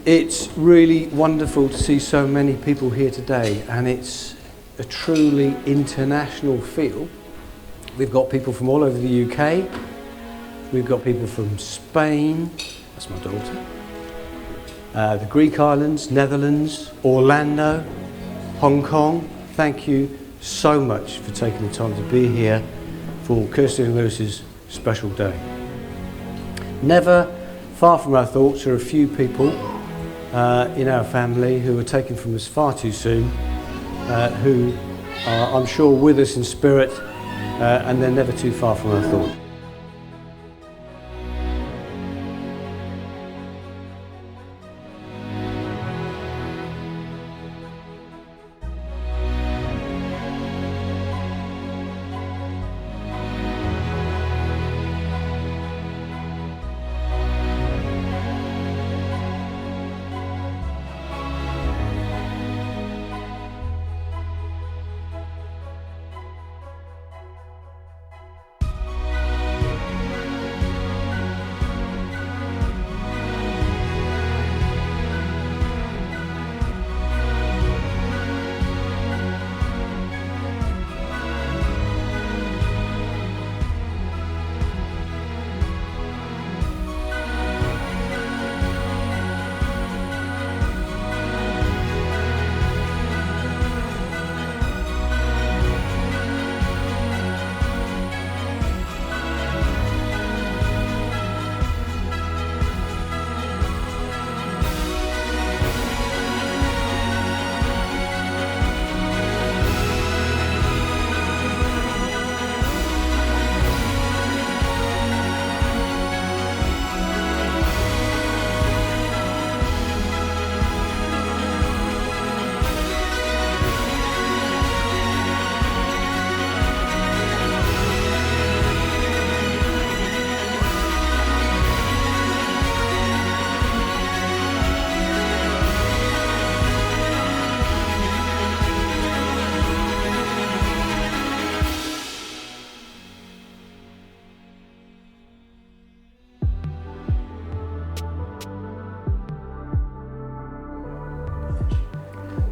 It's really wonderful to see so many people here today, and it's a truly international feel. We've got people from all over the UK, we've got people from Spain, that's my daughter, the Greek islands, Netherlands, Orlando, Hong Kong. Thank you so much for taking the time to be here for Kirstie and Lewis's special day. Never far from our thoughts are a few people in our family who were taken from us far too soon, who are, I'm sure, with us in spirit, and they're never too far from our thoughts.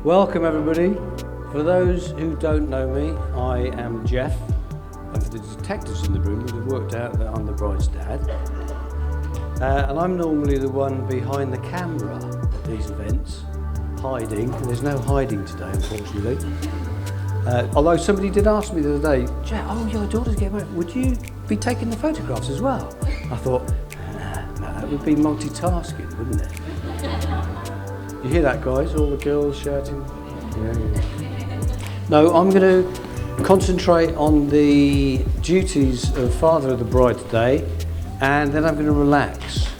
Welcome everybody. For those who don't know me, I am Jeff, and for the detectives in the room would have worked out that I'm the bride's dad. And I'm normally the one behind the camera at these events, hiding. There's no hiding today, unfortunately. Although somebody did ask me the other day, Jeff, oh, your daughter's getting married, would you be taking the photographs as well? I thought, no, that would be multitasking, wouldn't it? You hear that, guys? All the girls shouting. Yeah. No, I'm going to concentrate on the duties of father of the bride today, and then I'm going to relax.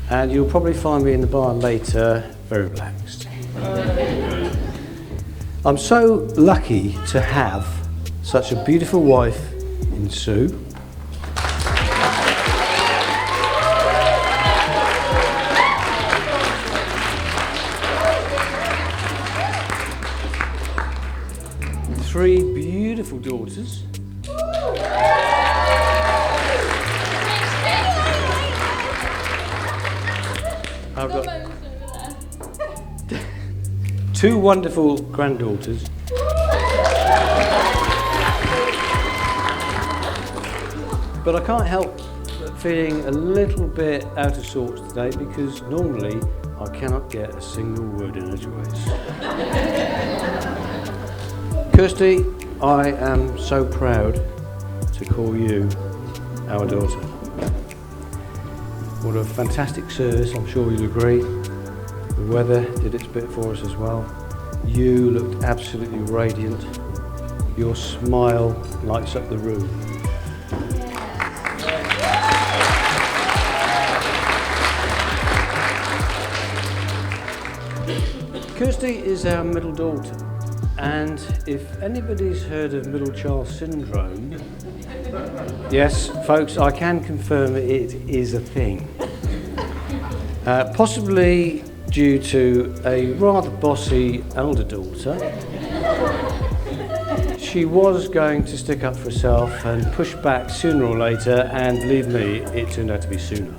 And you'll probably find me in the bar later, very relaxed. I'm so lucky to have such a beautiful wife in Sue. Three beautiful daughters. I've got two wonderful granddaughters. But I can't help but feeling a little bit out of sorts today because normally I cannot get a single word in edgeways. Kirstie, I am so proud to call you our daughter. What a fantastic service, I'm sure you'll agree. The weather did its bit for us as well. You looked absolutely radiant. Your smile lights up the room. Kirstie is our middle daughter. And if anybody's heard of middle child syndrome, yes, folks, I can confirm it is a thing. Possibly due to a rather bossy elder daughter. She was going to stick up for herself and push back sooner or later, and believe me, it turned out to be sooner.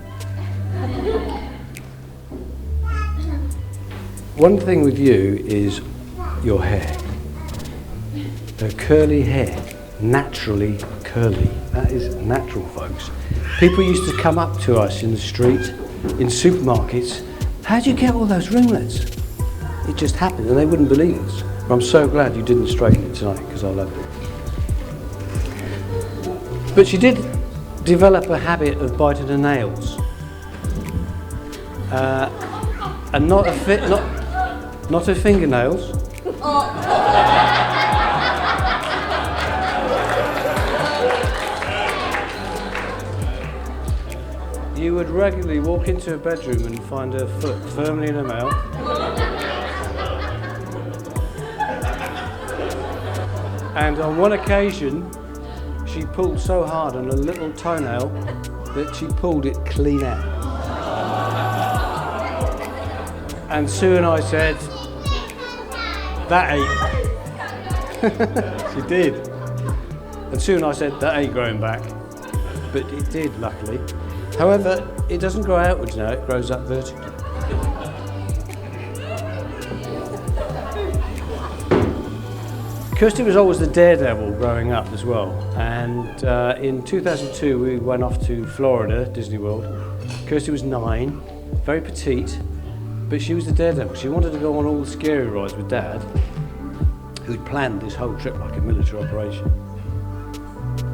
one thing with you is your hair. The curly hair, naturally curly. That is natural, folks. People used to come up to us in the street, in supermarkets. How do you get all those ringlets? It just happened, and they wouldn't believe us. I'm so glad you didn't straighten it tonight, because I loved it. But she did develop a habit of biting her nails, and not her fingernails. You would regularly walk into her bedroom and find her foot firmly in her mouth. And on one occasion, she pulled so hard on a little toenail that she pulled it clean out. And Sue and I said, that ain't. She did. And Sue and I said, that ain't growing back. But it did, luckily. However, it doesn't grow outwards now, it grows up vertically. Kirstie was always the daredevil growing up as well, and in 2002 we went off to Florida, Disney World. Kirstie was 9, very petite, but she was the daredevil. She wanted to go on all the scary rides with Dad, who'd planned this whole trip like a military operation.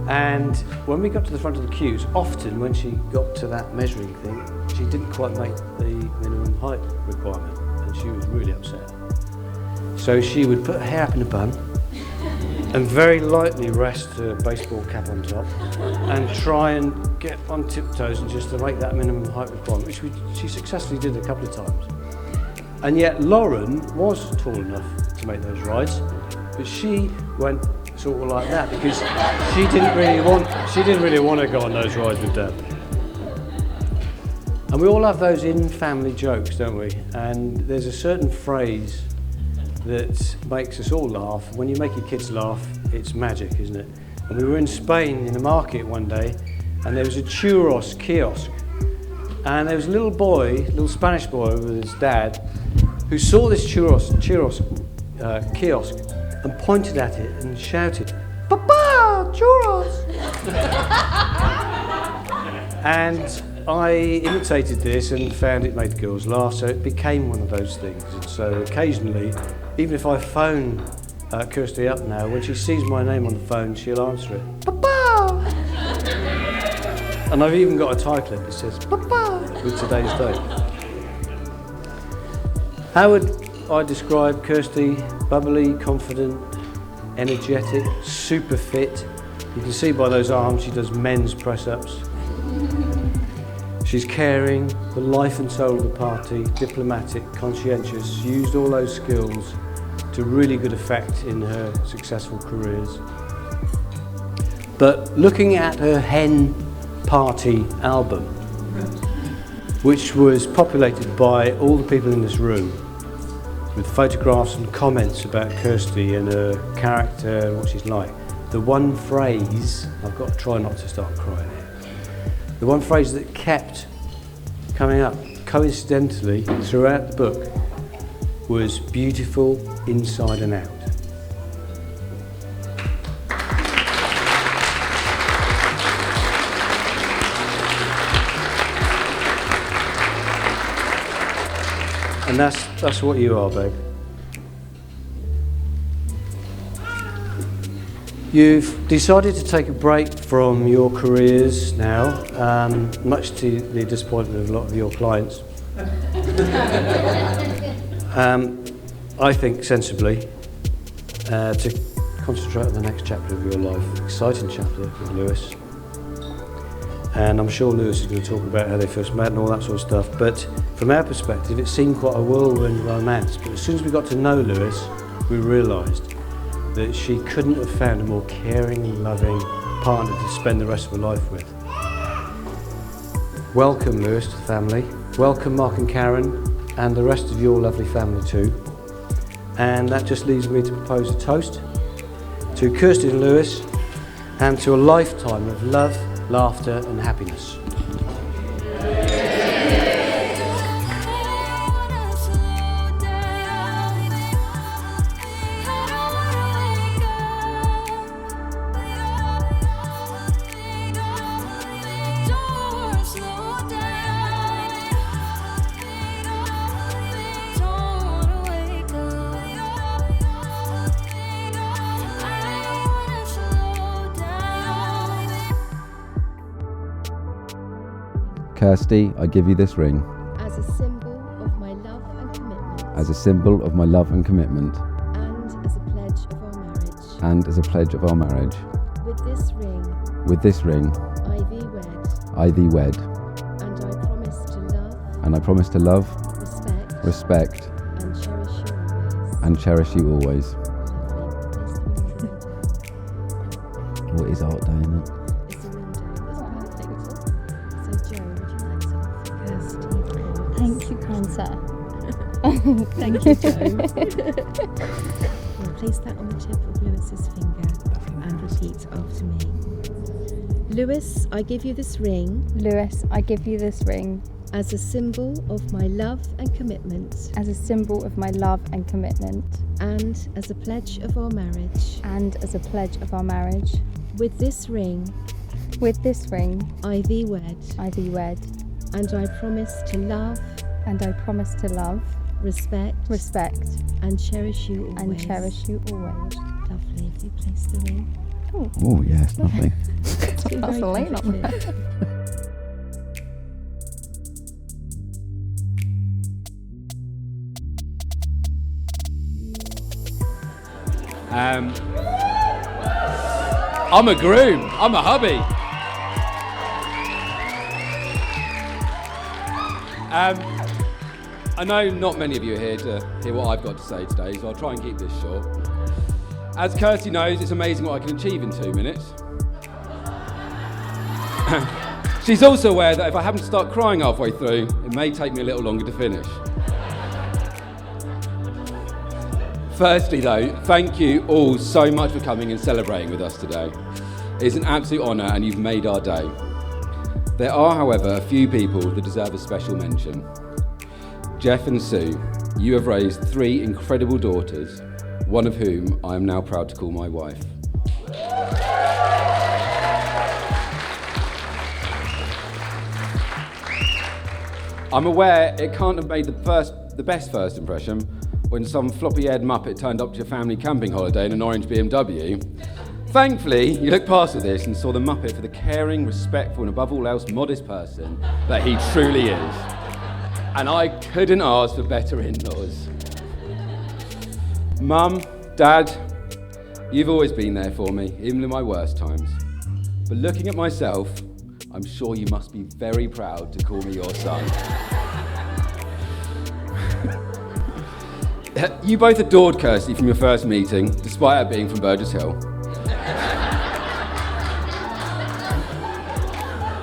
And when we got to the front of the queues, often when she got to that measuring thing, she didn't quite make the minimum height requirement, and she was really upset. So she would put her hair up in a bun, and very lightly rest her baseball cap on top and try and get on tiptoes and just to make that minimum height requirement, which she successfully did a couple of times. And yet Lauren was tall enough to make those rides, but she went sort of like that because she didn't really want to go on those rides with Dad. And we all have those in-family jokes, don't we? And there's a certain phrase that makes us all laugh. When you make your kids laugh, it's magic, isn't it? And we were in Spain in a market one day, and there was a churros kiosk. And there was a little Spanish boy with his dad, who saw this churros kiosk and pointed at it and shouted, "Papa, churros!" And I imitated this and found it made the girls laugh, so it became one of those things. And so occasionally, even if I phone Kirstie up now, when she sees my name on the phone, she'll answer it, "Papa!" And I've even got a tie clip that says, "Papa!" with today's date. How would I describe Kirstie? Bubbly, confident, energetic, super fit. You can see by those arms she does men's press-ups. She's caring, the life and soul of the party, diplomatic, conscientious. She used all those skills to really good effect in her successful careers. But looking at her hen party album, which was populated by all the people in this room, with photographs and comments about Kirstie and her character and what she's like, the one phrase, I've got to try not to start crying here, the one phrase that kept coming up coincidentally throughout the book was beautiful inside and out. And that's what you are, babe. You've decided to take a break from your careers now, much to the disappointment of a lot of your clients. I think sensibly, to concentrate on the next chapter of your life, exciting chapter with Lewis. And I'm sure Lewis is going to talk about how they first met and all that sort of stuff, but from our perspective it seemed quite a whirlwind romance. But as soon as we got to know Lewis, we realised that she couldn't have found a more caring, loving partner to spend the rest of her life with. Welcome, Lewis, to the family. Welcome, Mark and Karen, and the rest of your lovely family too. And that just leaves me to propose a toast to Kirstie and Lewis, and to a lifetime of love, laughter and happiness. Kirstie, I give you this ring as a symbol of my love and commitment. as a symbol of my love and commitment, And as a pledge of our marriage. and as a pledge of our marriage. With this ring, I thee wed, and I promise to love, and I promise to love, respect, respect, and cherish you always. and cherish you always. Well, it is art day, isn't it? It's a ring day. That's perfect. So, Joe, would you like to offer Kirstie? Thank you, kind sir. Thank you, Joe. Well, place that on the tip of Lewis's finger and repeat after me. Lewis, I give you this ring Lewis, I give you this ring as a symbol of my love and commitment, as a symbol of my love and commitment, and as a pledge of our marriage. and as a pledge of our marriage. With this ring, With this ring, I thee wed, I thee wed, and I promise to love, and I promise to love, respect, respect, and cherish you always. and cherish you always. Lovely. If you place the ring. Oh, yes, lovely. It's been That's very a lane on positive. I'm a groom. I'm a hubby. I know not many of you are here to hear what I've got to say today, so I'll try and keep this short. As Kirstie knows, it's amazing what I can achieve in 2 minutes. She's also aware that if I happen to start crying halfway through, it may take me a little longer to finish. Firstly though, thank you all so much for coming and celebrating with us today. It's an absolute honour and you've made our day. There are, however, a few people that deserve a special mention. Jeff and Sue, you have raised 3 incredible daughters, one of whom I am now proud to call my wife. I'm aware it can't have made the best first impression when some floppy-haired muppet turned up to your family camping holiday in an orange BMW. Thankfully, you looked past all this and saw the muppet for the caring, respectful, and above all else, modest person that he truly is. And I couldn't ask for better in-laws. Mum, Dad, you've always been there for me, even in my worst times. But looking at myself, I'm sure you must be very proud to call me your son. You both adored Kirstie from your first meeting, despite her being from Burgess Hill.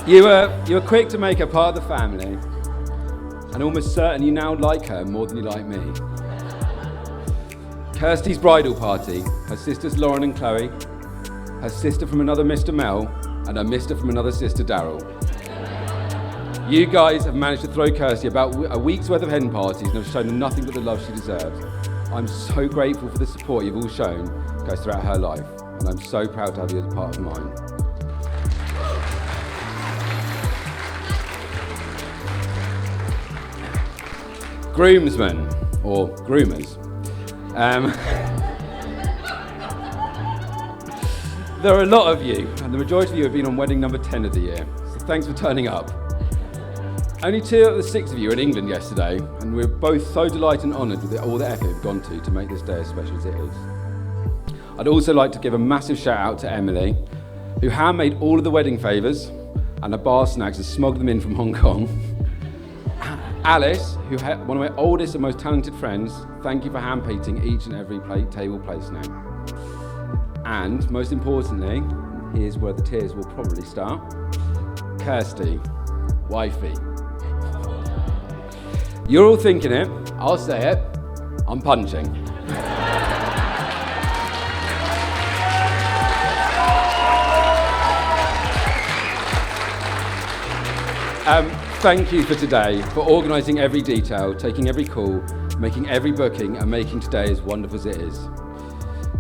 You were quick to make her part of the family, and almost certain you now like her more than you like me. Kirstie's bridal party, her sisters Lauren and Chloe, her sister from another Mr. Mel, and her mister from another sister Daryl. You guys have managed to throw Kirstie about a week's worth of hen parties and have shown her nothing but the love she deserves. I'm so grateful for the support you've all shown goes throughout her life, and I'm so proud to have you as a part of mine. Groomsmen, or groomers. There are a lot of you, and the majority of you have been on wedding number 10 of the year, so thanks for turning up. Only 2 out of the 6 of you were in England yesterday, and we're both so delighted and honoured with all the effort you've gone to make this day as special as it is. I'd also like to give a massive shout out to Emily, who handmade all of the wedding favours and the bar snacks and smuggled them in from Hong Kong. Alice, who had one of my oldest and most talented friends, thank you for hand-painting each and every table place name. And most importantly, here's where the tears will probably start. Kirstie, wifey. You're all thinking it, I'll say it, I'm punching. Thank you for today, for organising every detail, taking every call, making every booking, and making today as wonderful as it is.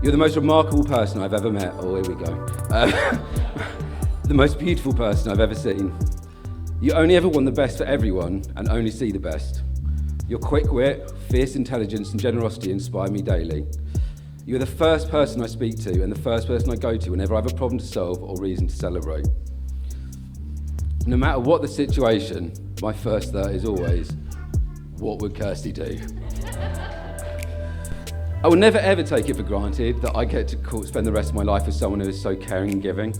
You're the most remarkable person I've ever met. Oh, here we go. The most beautiful person I've ever seen. You only ever want the best for everyone and only see the best. Your quick wit, fierce intelligence, and generosity inspire me daily. You're the first person I speak to and the first person I go to whenever I have a problem to solve or reason to celebrate. No matter what the situation, my first thought is always, what would Kirstie do? I will never ever take it for granted that I get to spend the rest of my life with someone who is so caring and giving,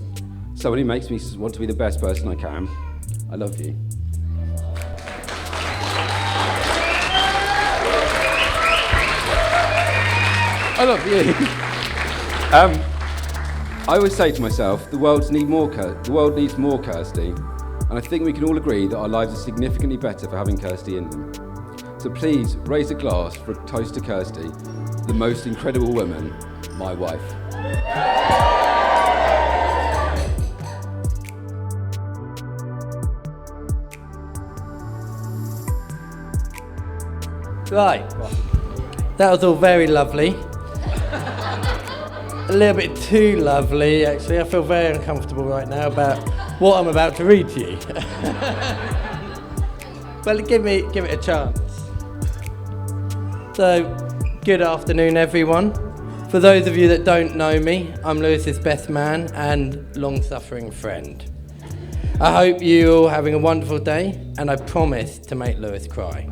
someone who makes me want to be the best person I can. I love you. I love you. I always say to myself, the world needs more Kirstie, and I think we can all agree that our lives are significantly better for having Kirstie in them. So please raise a glass for a toast to Kirstie, the most incredible woman, my wife. Right, that was all very lovely. A little bit too lovely, actually. I feel very uncomfortable right now about what I'm about to read to you. Well, give it a chance. So, good afternoon, everyone. For those of you that don't know me, I'm Lewis's best man and long-suffering friend. I hope you're all having a wonderful day, and I promise to make Lewis cry.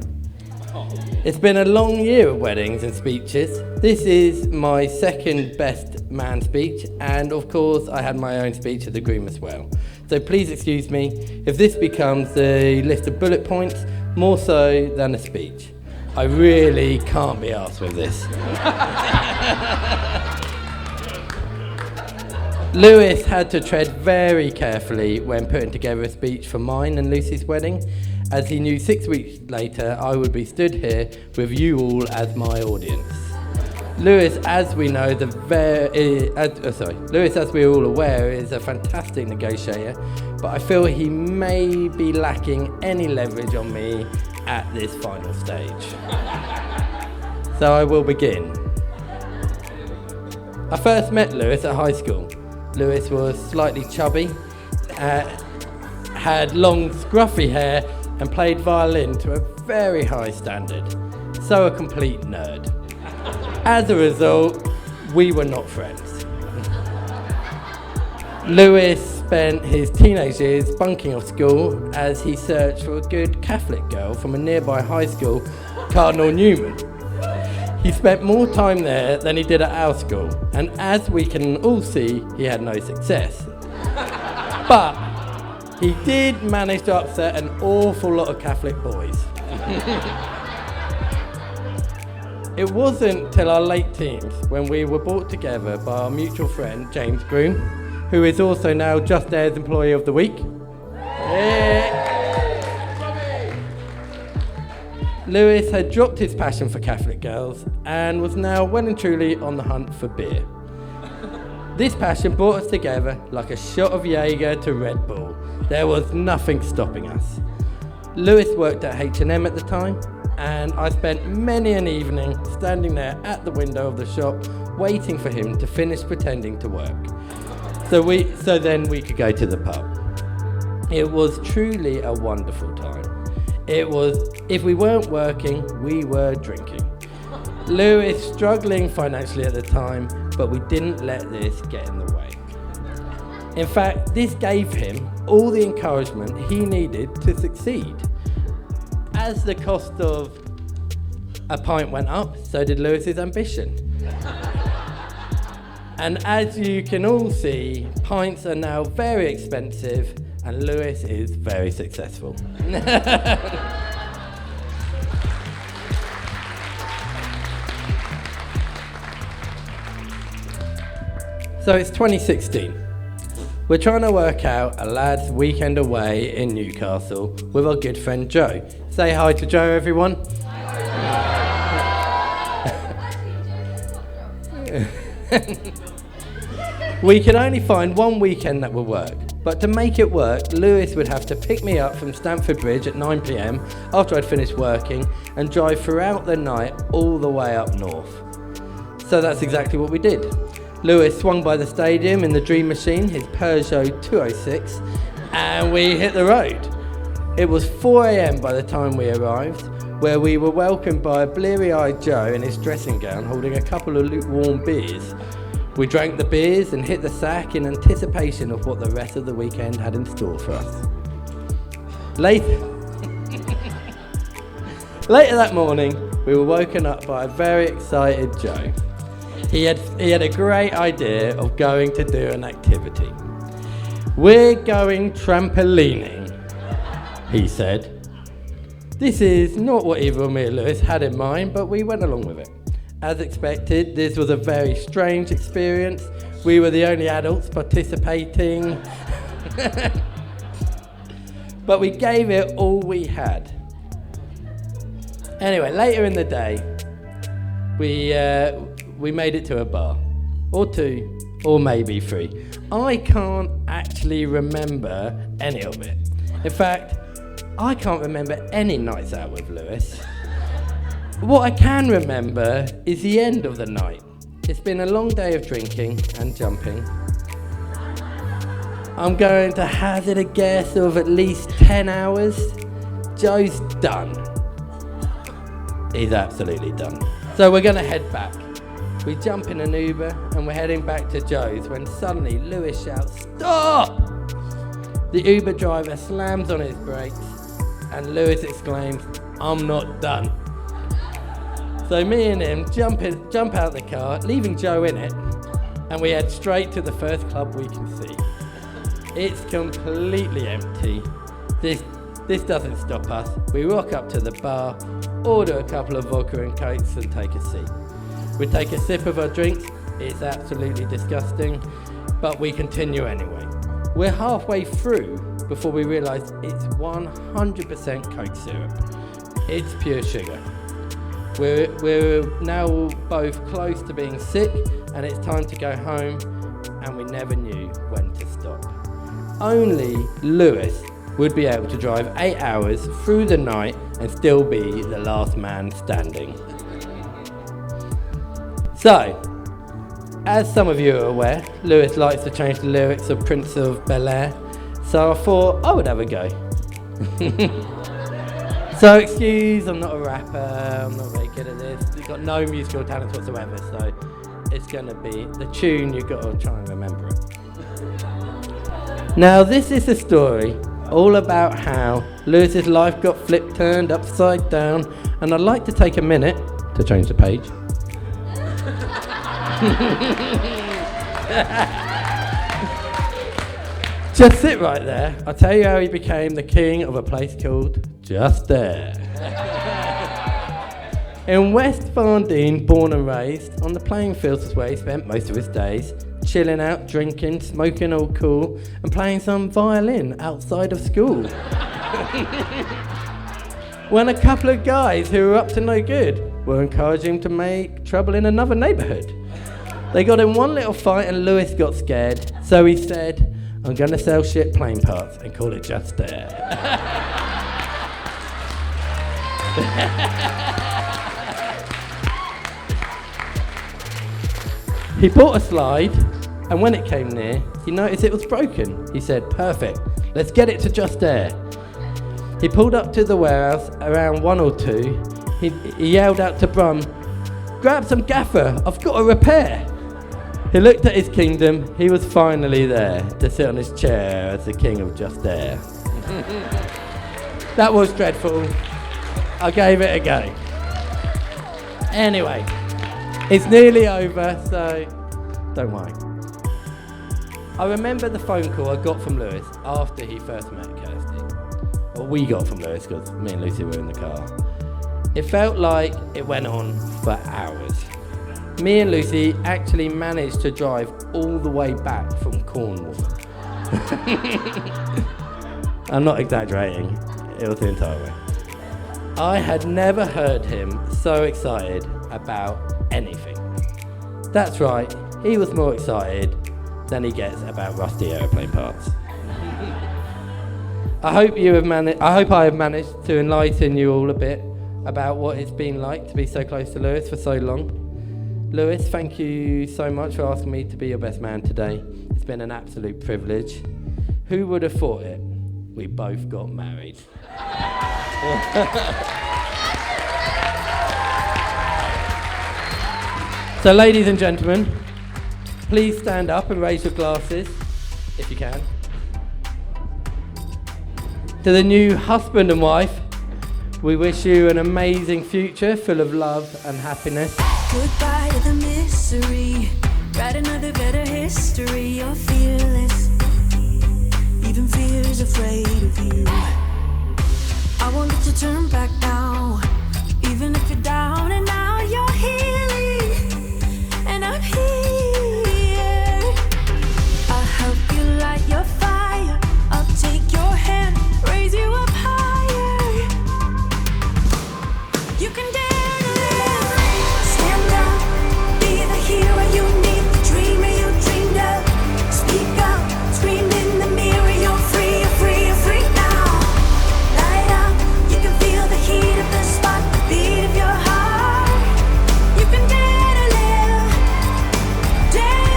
It's been a long year of weddings and speeches. This is my second best man speech, and of course I had my own speech at the groom as well. So please excuse me if this becomes a list of bullet points more so than a speech. I really can't be arsed with this. Lewis had to tread very carefully when putting together a speech for mine and Lucy's wedding, as he knew 6 weeks later I would be stood here with you all as my audience. Lewis, as we know, Lewis, as we're all aware, is a fantastic negotiator, but I feel he may be lacking any leverage on me at this final stage. So I will begin. I first met Lewis at high school. Lewis was slightly chubby, had long scruffy hair, and played violin to a very high standard. So a complete nerd. As a result, we were not friends. Lewis spent his teenage years bunking off school as he searched for a good Catholic girl from a nearby high school, Cardinal Newman. He spent more time there than he did at our school, and as we can all see, he had no success. But he did manage to upset an awful lot of Catholic boys. It wasn't till our late teens when we were brought together by our mutual friend, James Groom, who is also now Just Airs Employee of the Week. Lewis had dropped his passion for Catholic girls and was now well and truly on the hunt for beer. This passion brought us together like a shot of Jaeger to Red Bull. There was nothing stopping us. Lewis worked at H&M at the time, and I spent many an evening standing there at the window of the shop waiting for him to finish pretending to work. So then we could go to the pub. It was truly a wonderful time. It was, if we weren't working, we were drinking. Lewis struggling financially at the time, but we didn't let this get in the way. In fact, this gave him all the encouragement he needed to succeed. As the cost of a pint went up, so did Lewis's ambition. And as you can all see, pints are now very expensive, and Lewis is very successful. So it's 2016. We're trying to work out a lad's weekend away in Newcastle with our good friend Joe. Say hi to Joe, everyone. We could only find one weekend that would work, but to make it work, Lewis would have to pick me up from Stamford Bridge at 9 p.m. after I'd finished working and drive throughout the night all the way up north. So that's exactly what we did. Lewis swung by the stadium in the Dream Machine, his Peugeot 206, and we hit the road. It was 4 a.m. by the time we arrived, where we were welcomed by a bleary-eyed Joe in his dressing gown holding a couple of lukewarm beers. We drank the beers and hit the sack in anticipation of what the rest of the weekend had in store for us. Later that morning, we were woken up by a very excited Joe. He had a great idea of going to do an activity. We're going trampolining, he said. This is not what either me or Lewis had in mind, but we went along with it. As expected, this was a very strange experience. We were the only adults participating. But we gave it all we had. Anyway, later in the day, we made it to a bar, or two, or maybe three. I can't actually remember any of it. In fact, I can't remember any nights out with Lewis. What I can remember is the end of the night. It's been a long day of drinking and jumping. I'm going to hazard a guess of at least 10 hours. Joe's done. He's absolutely done. So we're going to head back. We jump in an Uber and we're heading back to Joe's when suddenly Lewis shouts, "Stop!" The Uber driver slams on his brakes and Lewis exclaims, "I'm not done." So me and him jump out the car, leaving Joe in it, and we head straight to the first club we can see. It's completely empty. This doesn't stop us. We rock up to the bar, order a couple of vodka and cokes and take a seat. We take a sip of our drinks. It's absolutely disgusting, but we continue anyway. We're halfway through before we realise it's 100% Coke syrup. It's pure sugar. We're now both close to being sick and it's time to go home, and we never knew when to stop. Only Lewis would be able to drive 8 hours through the night and still be the last man standing. So, as some of you are aware, Lewis likes to change the lyrics of Prince of Bel-Air, so I thought I would have a go. So excuse, I'm not a rapper, I'm not very good at this. We've got no musical talent whatsoever, so it's gonna be the tune, you've got to try and remember it. Now this is a story all about how Lewis's life got turned upside down, and I'd like to take a minute to change the page. Just sit right there. I'll tell you how he became the king of a place called Just There. In West Fardine, born and raised, on the playing fields is where he spent most of his days, chilling out, drinking, smoking all cool, and playing some violin outside of school. When a couple of guys who were up to no good were encouraging him to make trouble in another neighbourhood. They got in one little fight and Lewis got scared, so he said, "I'm going to sell shit plane parts and call it Just There." He bought a slide, and when it came near, he noticed it was broken. He said, "Perfect, let's get it to Just There." He pulled up to the warehouse around 1 or 2. He yelled out to Brum, "Grab some gaffer, I've got a repair." He looked at his kingdom. He was finally there to sit on his chair as the king of Just There. That was dreadful. I gave it a go. Anyway, it's nearly over, so don't worry. I remember the phone call I got from Lewis after he first met Kirstie. Or we got from Lewis, because me and Lucy were in the car. It felt like it went on for hours. Me and Lucy actually managed to drive all the way back from Cornwall. I'm not exaggerating, it was the entire way. I had never heard him so excited about anything. That's right, he was more excited than he gets about rusty aeroplane parts. I hope I have managed to enlighten you all a bit about what it's been like to be so close to Lewis for so long. Lewis, thank you so much for asking me to be your best man today. It's been an absolute privilege. Who would have thought it? We both got married. So ladies and gentlemen, please stand up and raise your glasses, if you can. To the new husband and wife, we wish you an amazing future full of love and happiness. Goodbye to the misery. Write another better history. You're fearless. Even fear's afraid of you. I won't let you turn back now. Even if you're down and now you're healing. And I'm here. I'll help you light your fire. I'll take your hand, raise you up higher. You can dare to live. Stand up, be the hero you need, the dreamer you dreamed of. Speak up, scream in the mirror. You're free, you're free, you're free now. Light up, you can feel the heat of the spot, the beat of your heart. You can dare to live again.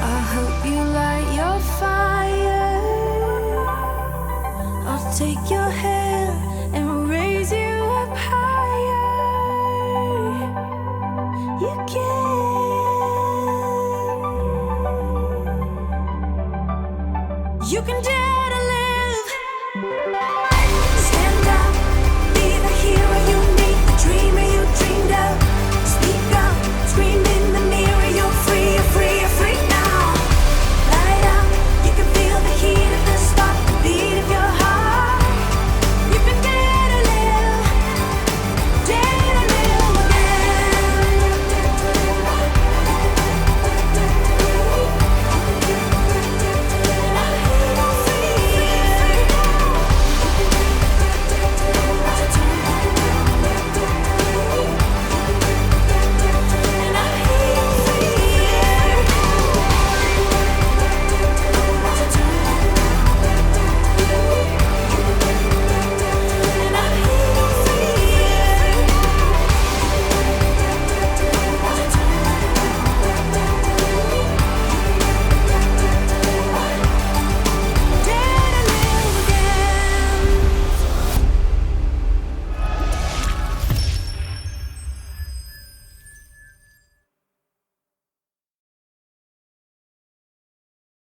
I'll help you light your fire. I'll take your hand and raise you up higher. You can. You can do